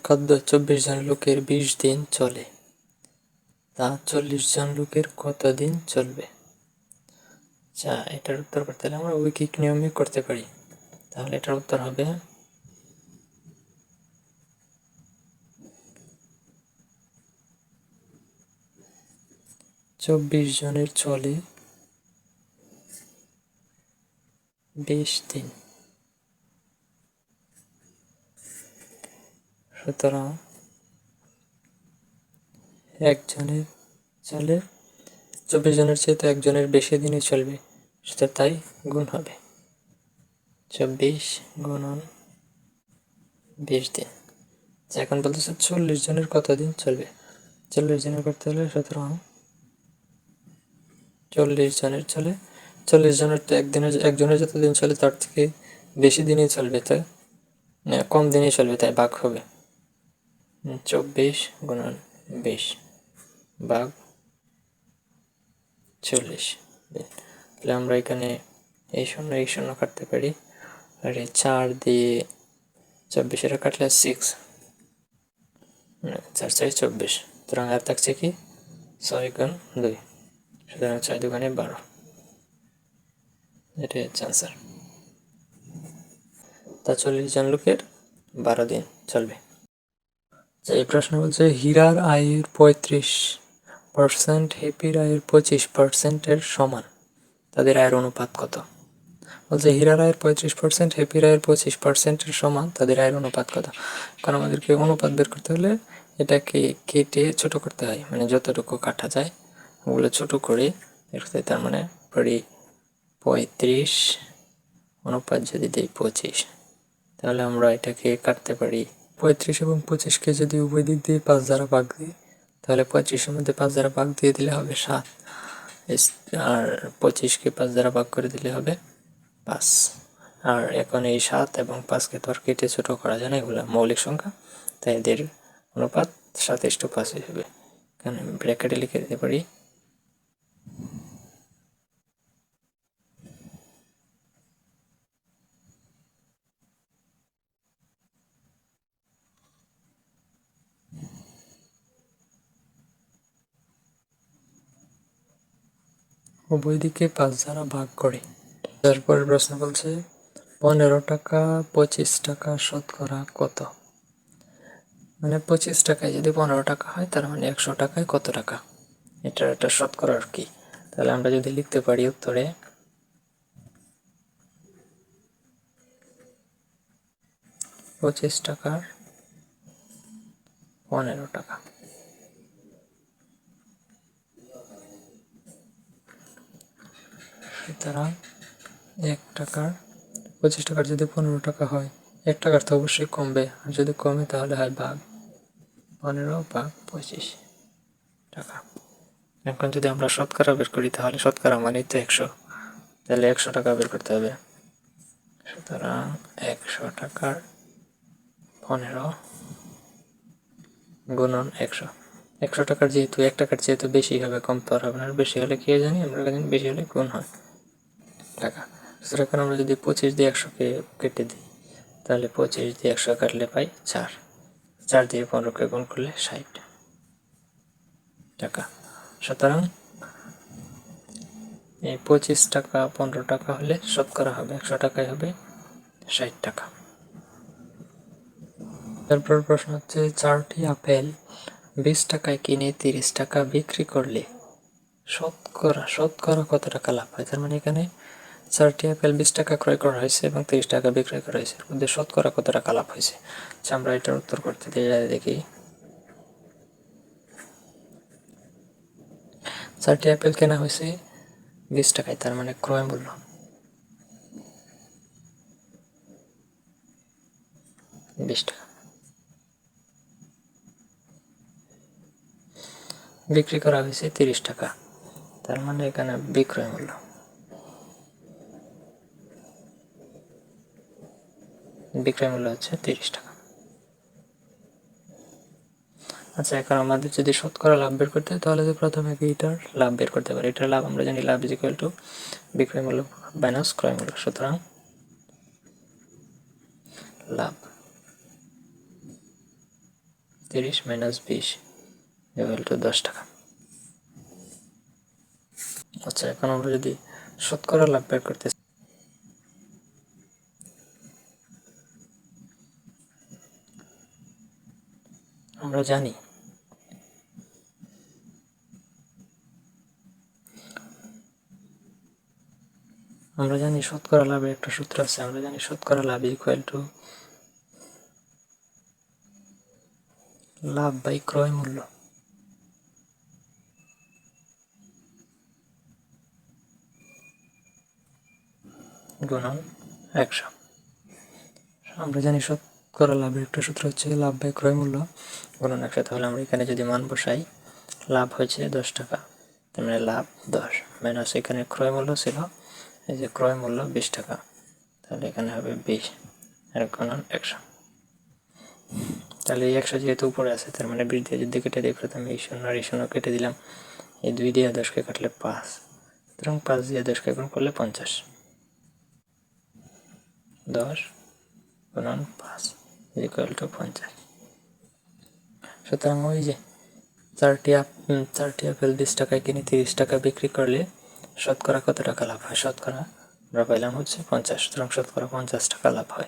খাদ্য 24 জন লোকের 20 দিন চলে, তা 40 জন লোকের কত দিন চলবে? আচ্ছা, এটার উত্তর করতে হলে আমরা ঐকিক নিয়মে করতে পারি। তাহলে এটার উত্তর হবে 24 জনের চলে 20 দিন, সুতরাং একজনের চলে 24 জনের চেয়ে তো একজনের বেশি দিনই চলবে, সেটা তাই গুণ হবে 24 গুণন 20 দিন। এখন বলতেছে 40 জনের কত দিন চলবে। 40 জনের করতে হলে সুতরাং 40 জনের চলে 40 জনের তো একজনের যত দিন চলে তার থেকে বেশি দিনই চলবে, তাই কম দিনই চলবে, তাই ভাগ হবে 24 গুণন 20 ভাগ 40। তাহলে আমরা এখানে এই শূন্য কাটতে পারি, আর এই 4 দিয়ে 24 কাটলে 6, 4 4 24, সুতরাং আর থাকছে কি 6 গুণ 2, সুতরাং 6 দুগুণে 12, এটাই হচ্ছে আনসার। তা 40 জন লোকের 12 দিন চলবে। এই প্রশ্ন বলছে হীরার আয়ের 35%, হ্যাপির আয়ের 25%-এর সমান, তাদের আয়ের অনুপাত কত? বলছে হীরার আয়ের 35%, হ্যাপির আয়ের 25%-এর সমান, তাদের আয়ের অনুপাত কত? কারণ আমাদেরকে অনুপাত বের করতে হলে এটাকে কেটে ছোট করতে হয়, মানে যতটুকু কাটা যায় ওগুলো ছোট করে বের করতে হয়। তার মানে 35 অনুপাত যদি দিই 25, তাহলে আমরা এটাকে কাটতে পারি 35 এবং 25কে যদি উভয় দিক দিয়ে 5 দ্বারা ভাগ দিই, তাহলে 35-এর মধ্যে 5 দ্বারা ভাগ দিয়ে দিলে হবে 7, আর 25কে 5 দ্বারা ভাগ করে দিলে হবে 5। আর এখন এই 7 এবং 5কে তো আর কেটে ছোট করা যায় না, এগুলো মৌলিক সংখ্যা, তাই এদের অনুপাত 27:5 হিসেবে এখানে ব্র্যাকেটে লিখে দিতে পারি উভয় দিকে 5 দ্বারা ভাগ করে। তারপর প্রশ্ন বলছে 15 টাকা 25 টাকা শতকরা কত? মানে 25 টাকায় যদি 15 টাকা হয় তার মানে 100 টাকায় কত টাকা, এটার একটা শতকরা আর কি। তাহলে আমরা যদি লিখতে পারি উত্তরে 25 টাকার 15 টাকা, সুতরাং 1 টাকার 25 টাকার যদি 15 টাকা হয়, 1 টাকার তো অবশ্যই কমবে, আর যদি কমে তাহলে হয় ভাগ 15 ভাগ 25 টাকা। এখন যদি আমরা শতকরা বের করি তাহলে শতকরা মানে তো 100, তাহলে 100 টাকা বের করতে হবে, সুতরাং 100 টাকার 15 গুণন 100। 100 টাকার যেহেতু 1 টাকার যেহেতু বেশি হবে, কম তো আর হবে না, বেশি হলে কি জানি আমরা জানি বেশি হলে গুণ হয় টাকা। সুতরাং আমরা যদি 25 দিয়ে 100কে কেটে দিই, তাহলে 25 দিয়ে 100 কাটলে পাই 4, 4 দিয়ে 15কে গুণ করলে 60 টাকা। সুতরাং এই 25 টাকা 15 টাকা হলে শতকরা হবে 100 টাকায় হবে 60 টাকা। তারপর প্রশ্ন হচ্ছে 4টি আপেল 20 টাকায় কিনে 30 টাকা বিক্রি করলে শতকরা কত টাকা লাভ হয়? তার মানে এখানে 4টি আপেল 20 টাকা ক্রয় করা হয়েছে এবং 30 টাকা বিক্রয় করা হয়েছে, এর মধ্যে শতকরা কত টাকা লাভ হয়েছে। আচ্ছা, আমরা এটার উত্তর করতে দেখি। 4টি আপেল কেনা হয়েছে 20 টাকায়, তার মানে ক্রয় মূল্য 20 টাকা, বিক্রি করা হয়েছে 30 টাকা, তার মানে এখানে বিক্রয় মূল্য হচ্ছে 30 টাকা। আচ্ছা, এখন আমাদের যদি শতকরা লাভ বের করতে হয় তাহলে তো প্রথমে এটার লাভ বের করতে পারি। এটার লাভ আমরা জানি লাভ ইজ ইকুয়াল টু বিক্রয় মূল্য মাইনাস ক্রয় মূল্য, সুতরাং লাভ 30 মাইনাস 20 ইকুয়াল টু 10 টাকা। আচ্ছা, এখন আমরা যদি শতকরা লাভ বের করতে আমরা জানি শতকরা লাভের একটা সূত্র আছে। আমরা জানি শতকরা লাভ ইকুয়াল টু লাভ বাই ক্রয় মূল্য গুণন 100। আমরা জানি শতকরা লাভের একটা সূত্র হচ্ছে লাভ বাই ক্রয় মূল্য গুণন 100। তাহলে আমরা এখানে যদি মান বসাই, লাভ হয়েছে 10 টাকা, তার মানে লাভ 10 মাইনাস এখানে ক্রয় মূল্য ছিল, এই যে ক্রয় মূল্য 20 টাকা, তাহলে এখানে হবে 20 আর গুণন 100। তাহলে এই 100 যেহেতু উপরে আছে, তার মানে 20 দিয়ে যদি কেটে দিই, প্রথমে এই 0 আর এই 0 কেটে দিলাম, এই 2 দিয়ে 10কে কাটলে 5, সুতরাং 5 দিয়ে 10কে গুণ করলে 50। 10 গুণন 5 ইকুয়াল টু 50। সুতরাং ওই যে 4টি আপেল 20 টাকায় কিনে 30 টাকা বিক্রি করলে শতকরা কত টাকা লাভ হয়? শতকরা আমরা পাইলাম হচ্ছে 50, সুতরাং শতকরা 50 টাকা লাভ হয়।